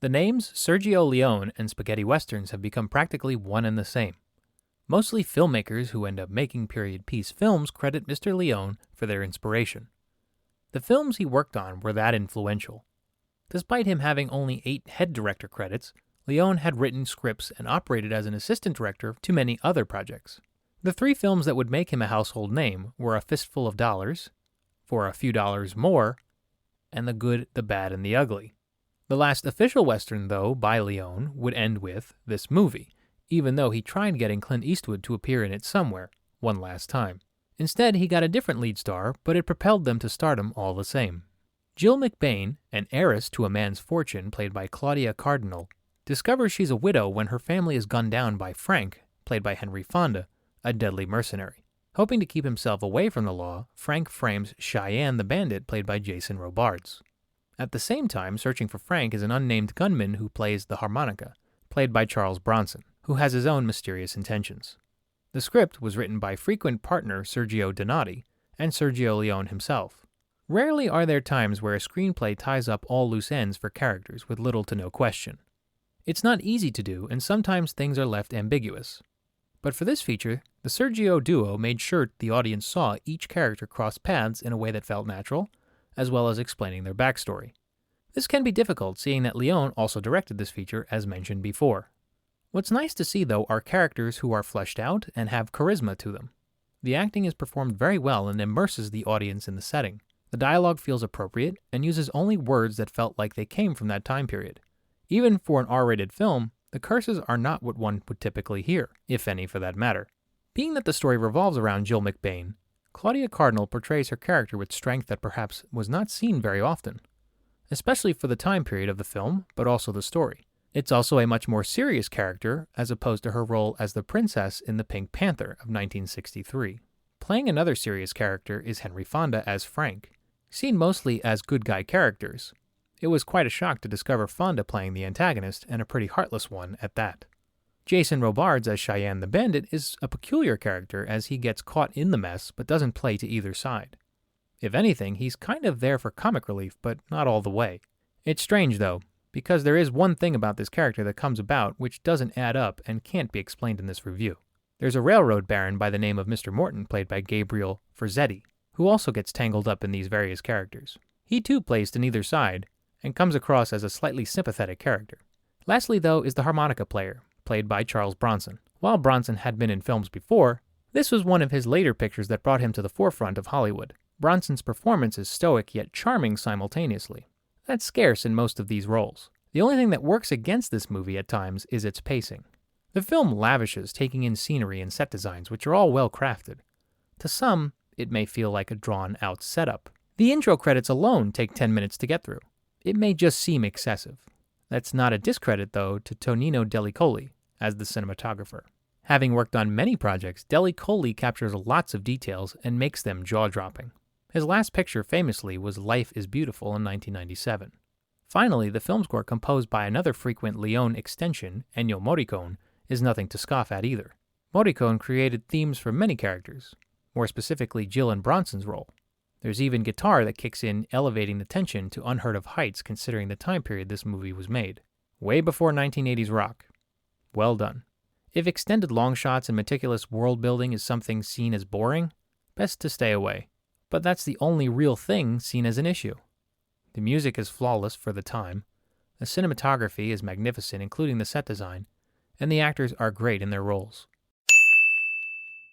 The names Sergio Leone and spaghetti westerns have become practically one and the same. Mostly filmmakers who end up making period piece films credit Mr. Leone for their inspiration. The films he worked on were that influential. Despite him having only 8 head director credits, Leone had written scripts and operated as an assistant director to many other projects. The 3 films that would make him a household name were A Fistful of Dollars, For a Few Dollars More, and The Good, the Bad, and the Ugly. The last official Western, though, by Leone would end with this movie, even though he tried getting Clint Eastwood to appear in it somewhere, one last time. Instead, he got a different lead star, but it propelled them to stardom all the same. Jill McBain, an heiress to a man's fortune played by Claudia Cardinale, discovers she's a widow when her family is gunned down by Frank, played by Henry Fonda, a deadly mercenary. Hoping to keep himself away from the law, Frank frames Cheyenne the Bandit, played by Jason Robards. At the same time, searching for Frank is an unnamed gunman who plays the harmonica, played by Charles Bronson, who has his own mysterious intentions. The script was written by frequent partner Sergio Donati and Sergio Leone himself. Rarely are there times where a screenplay ties up all loose ends for characters with little to no question. It's not easy to do, and sometimes things are left ambiguous. But for this feature, the Sergio duo made sure the audience saw each character cross paths in a way that felt natural, as well as explaining their backstory. This can be difficult, seeing that Leone also directed this feature, as mentioned before. What's nice to see, though, are characters who are fleshed out and have charisma to them. The acting is performed very well and immerses the audience in the setting. The dialogue feels appropriate and uses only words that felt like they came from that time period. Even for an R-rated film, the curses are not what one would typically hear, if any for that matter. Being that the story revolves around Jill McBain, Claudia Cardinale portrays her character with strength that perhaps was not seen very often, especially for the time period of the film, but also the story. It's also a much more serious character as opposed to her role as the princess in The Pink Panther of 1963. Playing another serious character is Henry Fonda as Frank. Seen mostly as good guy characters, it was quite a shock to discover Fonda playing the antagonist, and a pretty heartless one at that. Jason Robards as Cheyenne the Bandit is a peculiar character as he gets caught in the mess but doesn't play to either side. If anything, he's kind of there for comic relief, but not all the way. It's strange though, because there is one thing about this character that comes about which doesn't add up and can't be explained in this review. There's a railroad baron by the name of Mr. Morton, played by Gabriel Ferzetti, who also gets tangled up in these various characters. He too plays to neither side, and comes across as a slightly sympathetic character. Lastly though is the harmonica player, played by Charles Bronson. While Bronson had been in films before, this was one of his later pictures that brought him to the forefront of Hollywood. Bronson's performance is stoic yet charming simultaneously. That's scarce in most of these roles. The only thing that works against this movie at times is its pacing. The film lavishes, taking in scenery and set designs which are all well crafted. To some, it may feel like a drawn-out setup. The intro credits alone take 10 minutes to get through. It may just seem excessive. That's not a discredit, though, to Tonino Dellicoli as the cinematographer. Having worked on many projects, Dellicoli captures lots of details and makes them jaw-dropping. His last picture, famously, was Life is Beautiful in 1997. Finally, the film score composed by another frequent Leone extension, Ennio Morricone, is nothing to scoff at either. Morricone created themes for many characters, more specifically Jill and Bronson's role. There's even guitar that kicks in, elevating the tension to unheard of heights considering the time period this movie was made. Way before 1980s rock. Well done. If extended long shots and meticulous world building is something seen as boring, best to stay away. But that's the only real thing seen as an issue. The music is flawless for the time, the cinematography is magnificent including the set design, and the actors are great in their roles.